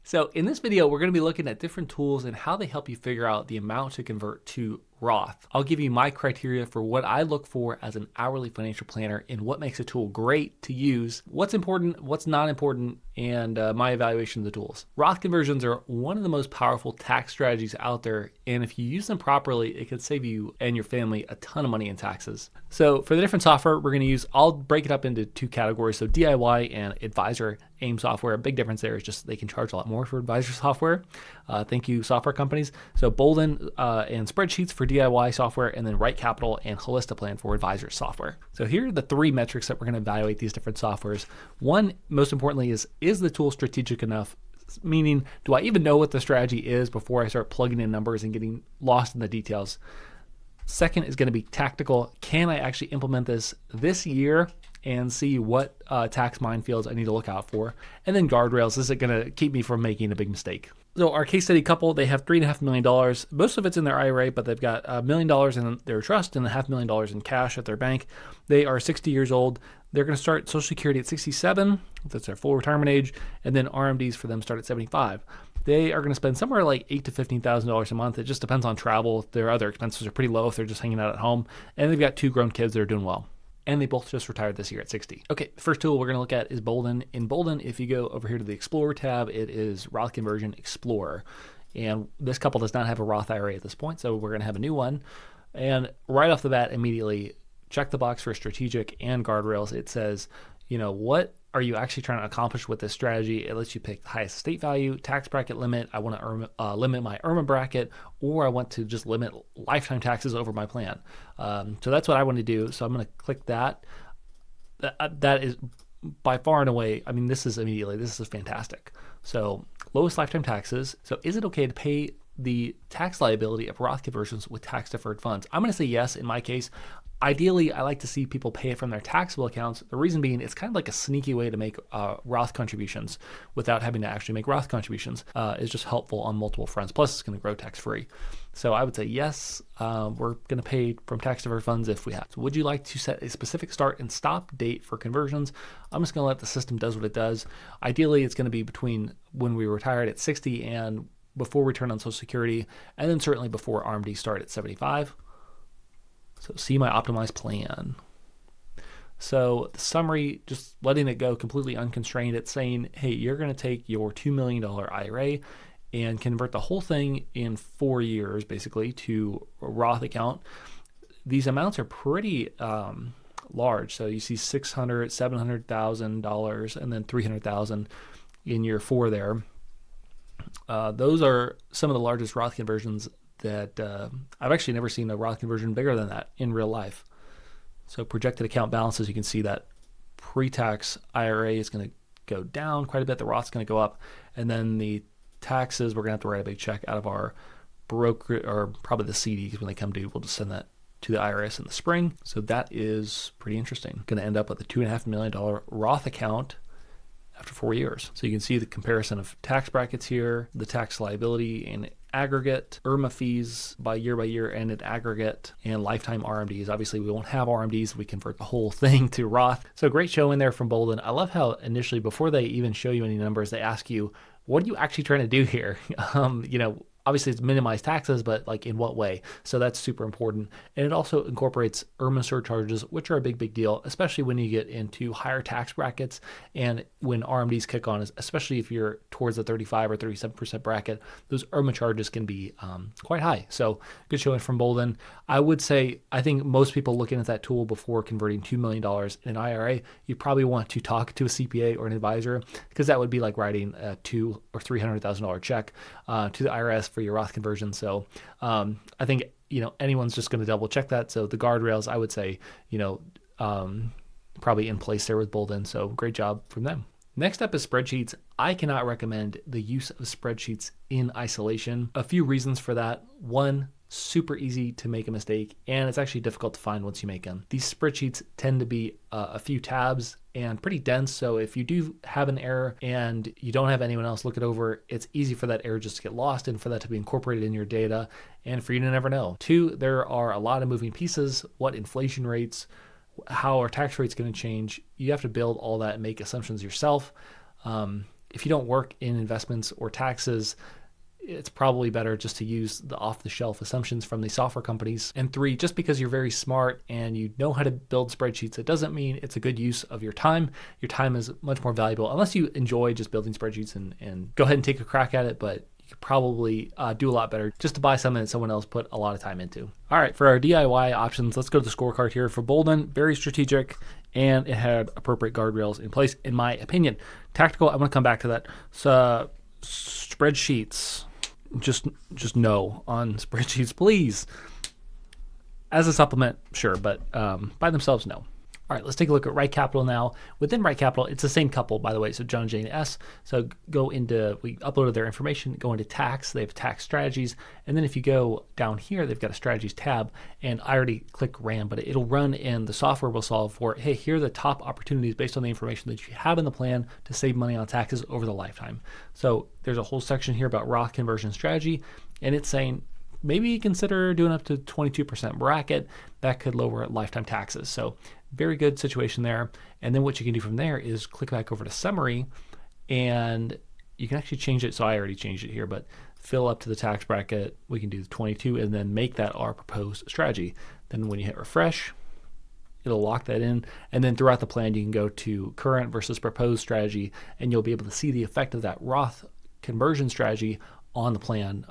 So in this video, we're going to be looking at different tools and how they help you figure out the amount to convert to Roth. I'll give you my criteria for what I look for as an hourly financial planner and what makes a tool great to use, what's important, what's not important, and my evaluation of the tools. Roth conversions are one of the most powerful tax strategies out there, and if you use them properly, it can save you and your family a ton of money in taxes. So for the different software we're going to use, I'll break it up into two categories. So DIY and advisor AIM software. A big difference there is just they can charge a lot more for advisor software. Thank you, software companies. So Boldin and Spreadsheets for DIY software, and then RightCapital and Holistiplan for advisor software. So here are the three metrics that we're going to evaluate these different softwares. One, most importantly, is the tool strategic enough? Meaning, do I even know what the strategy is before I start plugging in numbers and getting lost in the details? Second is going to be tactical. Can I actually implement this year and see what tax minefields I need to look out for? And then guardrails, is it going to keep me from making a big mistake? So our case study couple, they have $3.5 million. Most of it's in their IRA, but they've got $1 million in their trust and $500,000 in cash at their bank. They are 60 years old. They're going to start Social Security at 67. That's their full retirement age. And then RMDs for them start at 75. They are going to spend somewhere like $8,000 to $15,000 a month. It just depends on travel. Their other expenses are pretty low if they're just hanging out at home. And they've got 2 grown kids that are doing well. And they both just retired this year at 60. Okay, the first tool we're going to look at is Boldin. In Boldin, if you go over here to the Explorer tab, it is Roth Conversion Explorer. And this couple does not have a Roth IRA at this point, so we're going to have a new one. And right off the bat, immediately, check the box for strategic and guardrails. It says, what are you actually trying to accomplish with this strategy? It lets you pick the highest estate value, tax bracket limit. I want to limit my IRMA bracket, or I want to just limit lifetime taxes over my plan. So that's what I want to do. So I'm going to click that. That is by far and away, this is fantastic. So lowest lifetime taxes. So is it okay to pay the tax liability of Roth conversions with tax deferred funds? I'm going to say yes in my case. Ideally, I like to see people pay it from their taxable accounts. The reason being, it's kind of like a sneaky way to make Roth contributions without having to actually make Roth contributions. It's just helpful on multiple fronts. Plus, it's going to grow tax-free. So I would say yes, we're going to pay from tax-deferred funds if we have. So would you like to set a specific start and stop date for conversions? I'm just going to let the system does what it does. Ideally, it's going to be between when we retired at 60 and before we turn on Social Security, and then certainly before RMD start at 75. So see my optimized plan. So the summary, just letting it go completely unconstrained. It's saying, hey, you're going to take your $2 million IRA and convert the whole thing in 4 years, basically, to a Roth account. These amounts are pretty large. So you see $600,000, $700,000, and then $300,000 in year 4 there. Those are some of the largest Roth conversions that I've actually never seen a Roth conversion bigger than that in real life. So projected account balances, you can see that pre-tax IRA is going to go down quite a bit. The Roth's going to go up. And then the taxes, we're going to have to write a big check out of our broker, or probably the CD, because when they come due, we'll just send that to the IRS in the spring. So that is pretty interesting. Going to end up with a $2.5 million Roth account after 4 years. So you can see the comparison of tax brackets here, the tax liability in aggregate, IRMA fees by year and in aggregate, and lifetime RMDs. Obviously, we won't have RMDs. We convert the whole thing to Roth. So great show in there from Boldin. I love how initially, before they even show you any numbers, they ask you, what are you actually trying to do here? Obviously it's minimize taxes, but like in what way? So that's super important. And it also incorporates IRMA surcharges, which are a big deal, especially when you get into higher tax brackets and when RMDs kick on, especially if you're towards the 35 or 37% bracket, those IRMA charges can be quite high. So good showing from Boldin. I would say, I think most people looking at that tool before converting $2 million in an IRA, you probably want to talk to a CPA or an advisor, because that would be like writing a $200,000 or $300,000 check to the IRS for your Roth conversion. So I think, anyone's just going to double check that. So the guardrails, I would say, probably in place there with Boldin. So great job from them. Next up is Spreadsheets. I cannot recommend the use of Spreadsheets in isolation. A few reasons for that. One, super easy to make a mistake, and it's actually difficult to find once you make them. These spreadsheets tend to be a few tabs and pretty dense, so if you do have an error and you don't have anyone else look it over, it's easy for that error just to get lost and for that to be incorporated in your data and for you to never know. Two, there are a lot of moving pieces, what inflation rates, how our tax rate's going to change. You have to build all that and make assumptions yourself. if you don't work in investments or taxes, it's probably better just to use the off-the-shelf assumptions from these software companies. And 3, just because you're very smart and you know how to build spreadsheets, it doesn't mean it's a good use of your time. Your time is much more valuable, unless you enjoy just building spreadsheets and go ahead and take a crack at it, but you could probably do a lot better just to buy something that someone else put a lot of time into. All right, for our DIY options, let's go to the scorecard here. For Boldin, very strategic, and it had appropriate guardrails in place, in my opinion. Tactical, I'm going to come back to that. So spreadsheets, just no on spreadsheets, please. As a supplement, sure, but by themselves, no. All right, let's take a look at RightCapital now. Within RightCapital, it's the same couple, by the way, so John, Jane, S. So go into, we uploaded their information, go into tax, they have tax strategies, and then if you go down here, they've got a strategies tab, and I already click ran, but it'll run and the software will solve for, hey, here are the top opportunities based on the information that you have in the plan to save money on taxes over the lifetime. So there's a whole section here about Roth conversion strategy, and it's saying, maybe consider doing up to 22% bracket. That could lower lifetime taxes. So very good situation there. And then what you can do from there is click back over to summary, and you can actually change it. So I already changed it here, but fill up to the tax bracket. We can do 22 and then make that our proposed strategy. Then when you hit refresh, it'll lock that in. And then throughout the plan, you can go to current versus proposed strategy, and you'll be able to see the effect of that Roth conversion strategy on the plan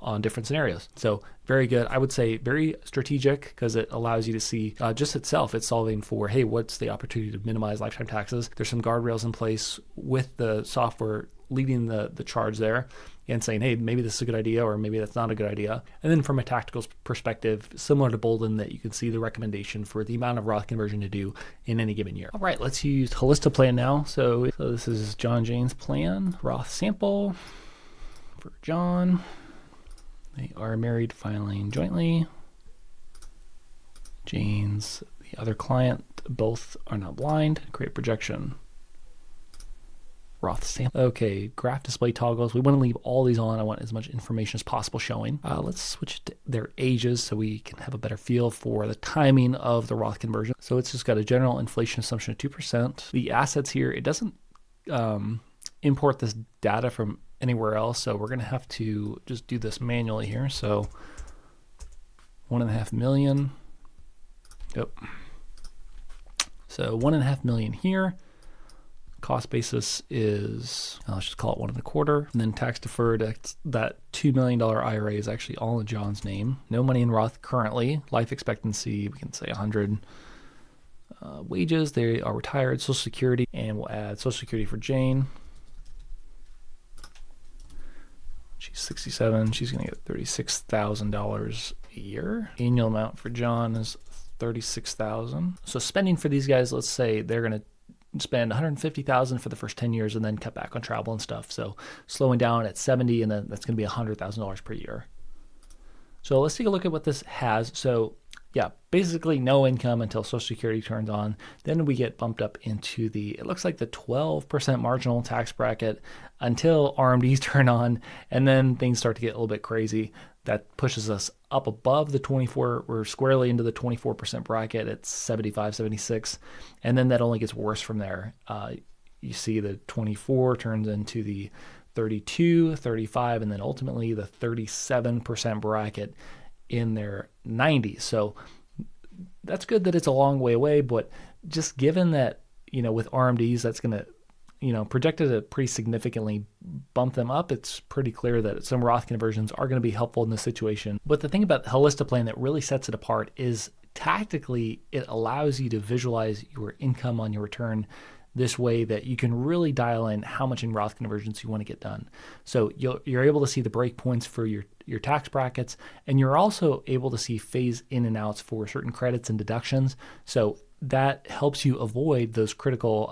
on different scenarios. So very good. I would say very strategic because it allows you to see just itself. It's solving for, hey, what's the opportunity to minimize lifetime taxes? There's some guardrails in place with the software leading the charge there and saying, hey, maybe this is a good idea or maybe that's not a good idea. And then from a tactical perspective, similar to Boldin, that you can see the recommendation for the amount of Roth conversion to do in any given year. All right, let's use Holistiplan now. So this is John Jane's plan, Roth sample for John. They are married, filing jointly. Jane's the other client. Both are not blind. Create projection. Roth sample. Okay, graph display toggles. We want to leave all these on. I want as much information as possible showing. Let's switch to their ages so we can have a better feel for the timing of the Roth conversion. So it's just got a general inflation assumption of 2%. The assets here, it doesn't import this data from anywhere else, so we're going to have to just do this manually here. So 1.5 million. Yep. So 1.5 million here. Cost basis is, let's just call it 1.25. And then tax deferred, that $2 million IRA is actually all in John's name. No money in Roth currently. Life expectancy, we can say 100. Wages, they are retired. Social Security, and we'll add Social Security for Jane. She's 67. She's going to get $36,000 a year. Annual amount for John is $36,000. So spending for these guys, let's say they're going to spend $150,000 for the first 10 years and then cut back on travel and stuff. So slowing down at 70, and then that's going to be $100,000 per year. So let's take a look at what this has. So yeah, basically no income until Social Security turns on. Then we get bumped up into it looks like the 12% marginal tax bracket until RMDs turn on, and then things start to get a little bit crazy. That pushes us up above the 24. We're squarely into the 24% bracket at 75, 76. And then that only gets worse from there. You see the 24 turns into the 32, 35, and then ultimately the 37% bracket in their 90s. So that's good that it's a long way away, but just given that, with RMDs, that's going to, projected to pretty significantly bump them up, it's pretty clear that some Roth conversions are going to be helpful in this situation. But the thing about the Holistiplan that really sets it apart is tactically, it allows you to visualize your income on your return this way that you can really dial in how much in Roth conversions you want to get done. So you're able to see the breakpoints for your tax brackets, and you're also able to see phase in and outs for certain credits and deductions. So that helps you avoid those critical,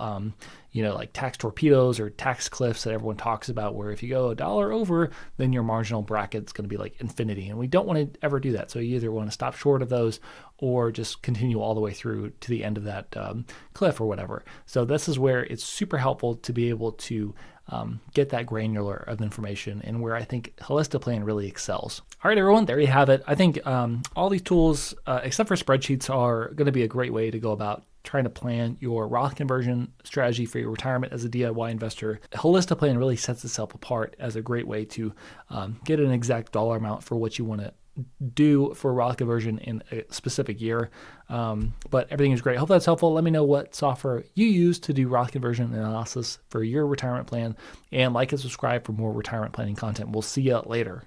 like tax torpedoes or tax cliffs that everyone talks about, where if you go $1 over, then your marginal bracket is going to be like infinity. And we don't want to ever do that. So you either want to stop short of those or just continue all the way through to the end of that cliff or whatever. So this is where it's super helpful to be able to get that granular of information, and where I think Holistiplan really excels. All right, everyone, there you have it. I think all these tools, except for spreadsheets, are going to be a great way to go about trying to plan your Roth conversion strategy for your retirement as a DIY investor, Holistiplan really sets itself apart as a great way to get an exact dollar amount for what you want to do for Roth conversion in a specific year. But everything is great. Hope that's helpful. Let me know what software you use to do Roth conversion analysis for your retirement plan, and like and subscribe for more retirement planning content. We'll see you later.